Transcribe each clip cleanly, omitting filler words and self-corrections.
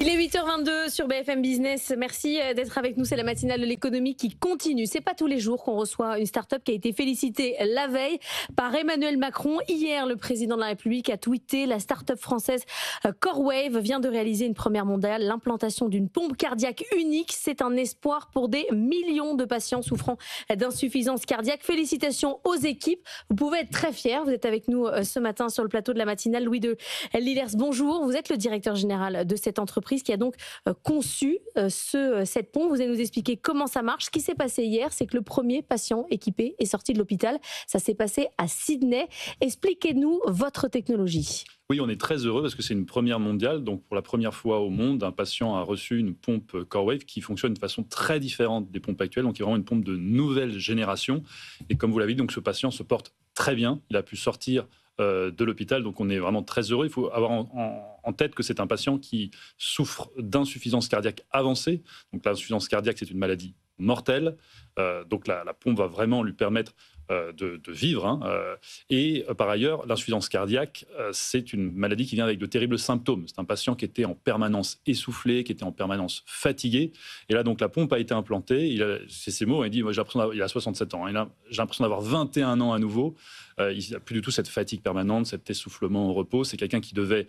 Il est 8h22 sur BFM Business. Merci d'être avec nous. C'est la matinale de l'économie qui continue. C'est pas tous les jours qu'on reçoit une start-up qui a été félicitée la veille par Emmanuel Macron. Hier, le président de la République a tweeté: la start-up française CoreWave vient de réaliser une première mondiale, l'implantation d'une pompe cardiaque unique. C'est un espoir pour des millions de patients souffrant d'insuffisance cardiaque. Félicitations aux équipes. Vous pouvez être très fiers. Vous êtes avec nous ce matin sur le plateau de la matinale. Louis de Lillers, bonjour. Vous êtes le directeur général de cette entreprise qui a donc conçu cette pompe. Vous allez nous expliquer comment ça marche. Ce qui s'est passé hier, c'est que le premier patient équipé est sorti de l'hôpital. Ça s'est passé à Sydney. Expliquez-nous votre technologie. Oui, on est très heureux parce que c'est une première mondiale. Donc, pour la première fois au monde, un patient a reçu une pompe CoreWave qui fonctionne de façon très différente des pompes actuelles. Donc, il y a vraiment une pompe de nouvelle génération. Et comme vous l'avez dit, donc, ce patient se porte très bien. Il a pu sortir de l'hôpital. Donc, on est vraiment très heureux. Il faut avoir en tête que c'est un patient qui souffre d'insuffisance cardiaque avancée. Donc, l'insuffisance cardiaque, c'est une maladie mortelle. Donc, la pompe va vraiment lui permettre de vivre. Par ailleurs, l'insuffisance cardiaque, c'est une maladie qui vient avec de terribles symptômes. C'est un patient qui était en permanence essoufflé, qui était en permanence fatigué. Et là, donc, la pompe a été implantée. C'est ses mots, il dit, moi, il a 67 ans. J'ai l'impression d'avoir 21 ans à nouveau. Il n'a plus du tout cette fatigue permanente, cet essoufflement au repos. C'est quelqu'un qui devait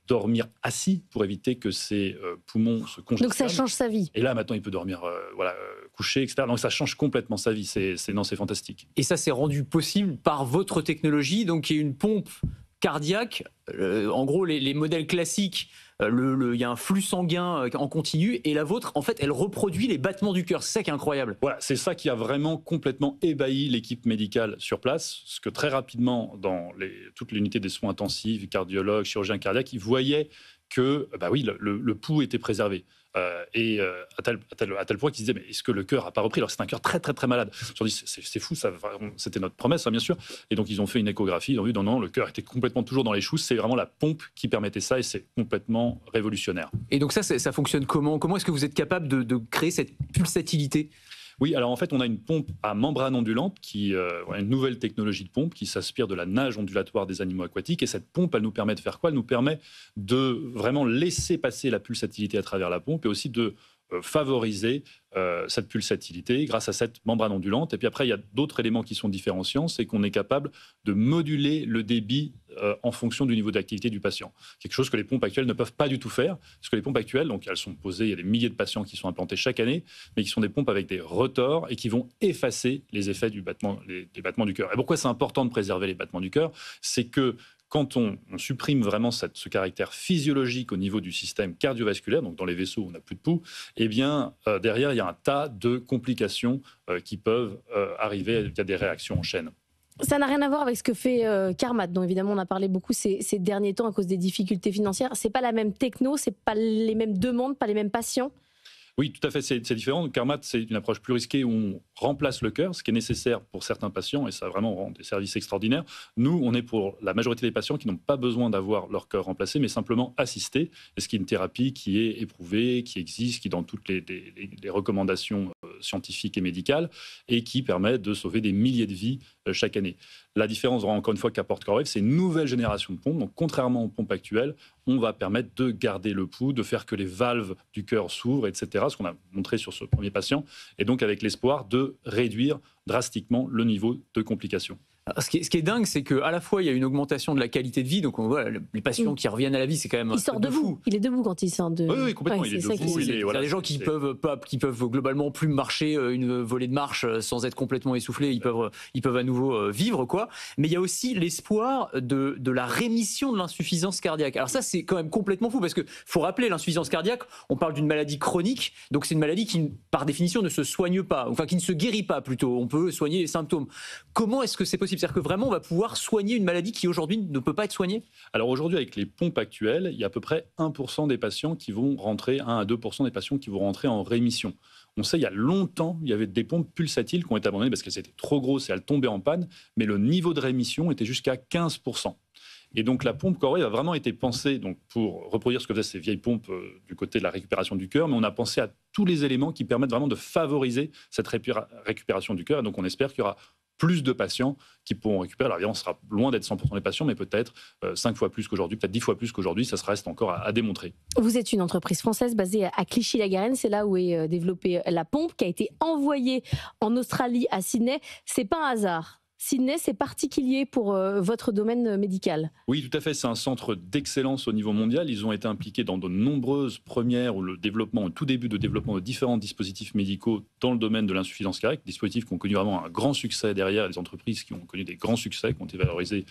dormir assis pour éviter que ses poumons se congestionnent. Donc ça change sa vie. Et là, maintenant, il peut dormir couché, etc. Donc ça change complètement sa vie. C'est fantastique. Et ça, c'est rendu possible par votre technologie, donc qui est une pompe cardiaque. En gros, les modèles classiques, il y a un flux sanguin en continu, et la vôtre, en fait, elle reproduit les battements du cœur. C'est ça qui est incroyable. Voilà, c'est ça qui a vraiment complètement ébahi l'équipe médicale sur place, parce que très rapidement, dans toute l'unité des soins intensifs, cardiologues, chirurgiens cardiaques, ils voyaient que le pouls était préservé. À tel point qu'ils se disaient, mais est-ce que le cœur n'a pas repris? Alors c'est un cœur très très très malade. Ils ont dit, c'est fou, c'était notre promesse, bien sûr. Et donc ils ont fait une échographie, ils ont vu, non, le cœur était complètement toujours dans les choux. C'est vraiment la pompe qui permettait ça, et c'est complètement révolutionnaire. Et donc ça fonctionne comment? Comment est-ce que vous êtes capable de créer cette pulsatilité? Oui, alors en fait, on a une pompe à membrane ondulante, une nouvelle technologie de pompe qui s'inspire de la nage ondulatoire des animaux aquatiques. Et cette pompe, elle nous permet de faire quoi? Elle nous permet de vraiment laisser passer la pulsatilité à travers la pompe, et aussi de favoriser cette pulsatilité grâce à cette membrane ondulante. Et puis après, il y a d'autres éléments qui sont différenciants, c'est qu'on est capable de moduler le débit en fonction du niveau d'activité du patient. Quelque chose que les pompes actuelles ne peuvent pas du tout faire, parce que les pompes actuelles, donc elles sont posées, il y a des milliers de patients qui sont implantés chaque année, mais qui sont des pompes avec des rotors et qui vont effacer les effets des battements du cœur. Et pourquoi c'est important de préserver les battements du cœur? C'est que quand on supprime vraiment ce caractère physiologique au niveau du système cardiovasculaire, donc dans les vaisseaux où on n'a plus de pouls, eh bien, derrière, il y a un tas de complications qui peuvent arriver via des réactions en chaîne. Ça n'a rien à voir avec ce que fait Carmat, dont évidemment on a parlé beaucoup ces derniers temps à cause des difficultés financières. C'est pas la même techno, c'est pas les mêmes demandes, pas les mêmes patients. Oui, tout à fait, c'est différent. Carmat, c'est une approche plus risquée où on remplace le cœur, ce qui est nécessaire pour certains patients, et ça vraiment rend des services extraordinaires. Nous, on est pour la majorité des patients qui n'ont pas besoin d'avoir leur cœur remplacé, mais simplement assisté, et ce qui est une thérapie qui est éprouvée, qui existe, qui est dans toutes les recommandations scientifiques et médicales, et qui permet de sauver des milliers de vies chaque année. La différence, encore une fois, qu'apporte CoreWave, c'est une nouvelle génération de pompes. Donc, contrairement aux pompes actuelles, on va permettre de garder le pouls, de faire que les valves du cœur s'ouvrent, etc., ce qu'on a montré sur ce premier patient, et donc avec l'espoir de réduire drastiquement le niveau de complications. Ce qui est dingue, c'est qu'à la fois, il y a une augmentation de la qualité de vie. Donc, on voit les patients qui reviennent à la vie, c'est quand même. Il sort debout. Il est debout quand il sort de. Oui, complètement. Il est debout. Il y a des gens qui peuvent globalement plus marcher une volée de marche sans être complètement essoufflés. Ils peuvent à nouveau vivre, quoi. Mais il y a aussi l'espoir de la rémission de l'insuffisance cardiaque. Alors, ça, c'est quand même complètement fou, parce qu'il faut rappeler, l'insuffisance cardiaque, on parle d'une maladie chronique. Donc, c'est une maladie qui, par définition, ne se soigne pas. Enfin, qui ne se guérit pas, plutôt. On peut soigner les symptômes. Comment est-ce que c'est possible? C'est-à-dire que vraiment, on va pouvoir soigner une maladie qui aujourd'hui ne peut pas être soignée? Alors aujourd'hui, avec les pompes actuelles, il y a à peu près 1% des patients qui vont rentrer, 1 à 2% des patients qui vont rentrer en rémission. On sait, il y a longtemps, il y avait des pompes pulsatiles qui ont été abandonnées parce qu'elles étaient trop grosses et elles tombaient en panne, mais le niveau de rémission était jusqu'à 15%. Et donc la pompe CoreWave a vraiment été pensée pour reproduire ce que faisaient ces vieilles pompes du côté de la récupération du cœur, mais on a pensé à tous les éléments qui permettent vraiment de favoriser cette récupération du cœur. Et donc on espère qu'il y aura plus de patients qui pourront récupérer. Alors évidemment, on sera loin d'être 100% des patients, mais peut-être 5 fois plus qu'aujourd'hui, peut-être 10 fois plus qu'aujourd'hui, ça reste encore à démontrer. Vous êtes une entreprise française basée à Clichy-la-Garenne, c'est là où est développée la pompe qui a été envoyée en Australie à Sydney. C'est pas un hasard. Sydney, c'est particulier pour votre domaine médical. Oui, tout à fait. C'est un centre d'excellence au niveau mondial. Ils ont été impliqués dans de nombreuses premières ou le développement, au tout début de développement de différents dispositifs médicaux dans le domaine de l'insuffisance cardiaque. Dispositifs qui ont connu vraiment un grand succès derrière, des entreprises qui ont connu des grands succès, qui ont été valorisés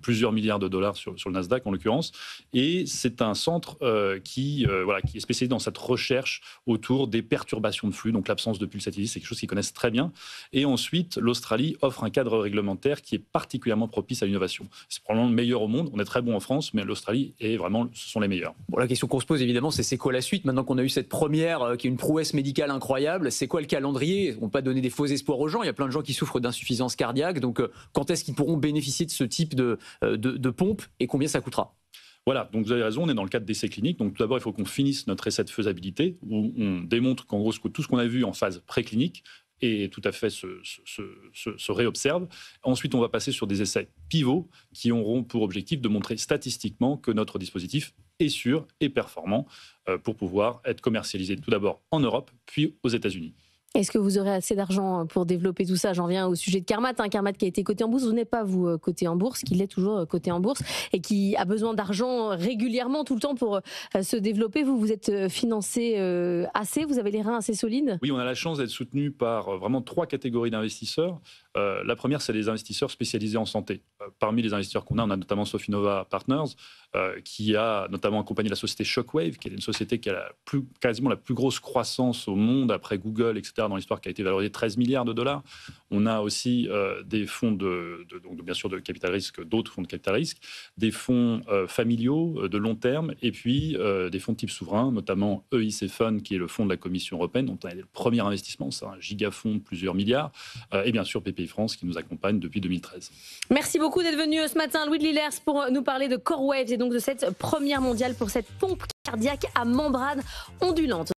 plusieurs milliards de dollars sur le Nasdaq en l'occurrence. Et c'est un centre qui est spécialisé dans cette recherche autour des perturbations de flux, donc l'absence de pulsatilité, c'est quelque chose qu'ils connaissent très bien. Et ensuite, l'Australie offre un cadre réglementaire qui est particulièrement propice à l'innovation. C'est probablement le meilleur au monde. On est très bon en France, mais l'Australie est vraiment, ce sont les meilleurs. Bon, la question qu'on se pose évidemment, c'est quoi la suite? Maintenant qu'on a eu cette première qui est une prouesse médicale incroyable, c'est quoi le calendrier? On ne peut pas donner des faux espoirs aux gens. Il y a plein de gens qui souffrent d'insuffisance cardiaque. Donc, quand est-ce qu'ils pourront bénéficier de ce type de pompe et combien ça coûtera? Voilà, donc vous avez raison, on est dans le cadre d'essais cliniques. Donc tout d'abord, il faut qu'on finisse notre essai de faisabilité où on démontre qu'en gros, tout ce qu'on a vu en phase préclinique et tout à fait se réobserve. Ensuite, on va passer sur des essais pivots qui auront pour objectif de montrer statistiquement que notre dispositif est sûr et performant pour pouvoir être commercialisé tout d'abord en Europe, puis aux États-Unis. Est-ce que vous aurez assez d'argent pour développer tout ça? J'en viens au sujet de Carmat. Carmat qui a été coté en bourse. Vous n'êtes pas, vous, coté en bourse, qui l'est toujours coté en bourse et qui a besoin d'argent régulièrement, tout le temps pour se développer. Vous êtes financé assez? Vous avez les reins assez solides? Oui, on a la chance d'être soutenu par vraiment 3 catégories d'investisseurs. La première, c'est les investisseurs spécialisés en santé. Parmi les investisseurs qu'on a, on a notamment Sofinova Partners, qui a notamment accompagné la société Shockwave, qui est une société qui a quasiment la plus grosse croissance au monde après Google, etc., dans l'histoire, qui a été valorisée 13 milliards de dollars. On a aussi des fonds donc bien sûr de capital risque, d'autres fonds de capital risque, des fonds familiaux de long terme, et puis des fonds de type souverain, notamment EIC Fund, qui est le fonds de la Commission européenne, dont on a le premier investissement, c'est un gigafonds de plusieurs milliards, et bien sûr PPI France, qui nous accompagne depuis 2013. Merci beaucoup d'être venu ce matin, Louis de Lillers, pour nous parler de CoreWaves et donc de cette première mondiale pour cette pompe cardiaque à membrane ondulante.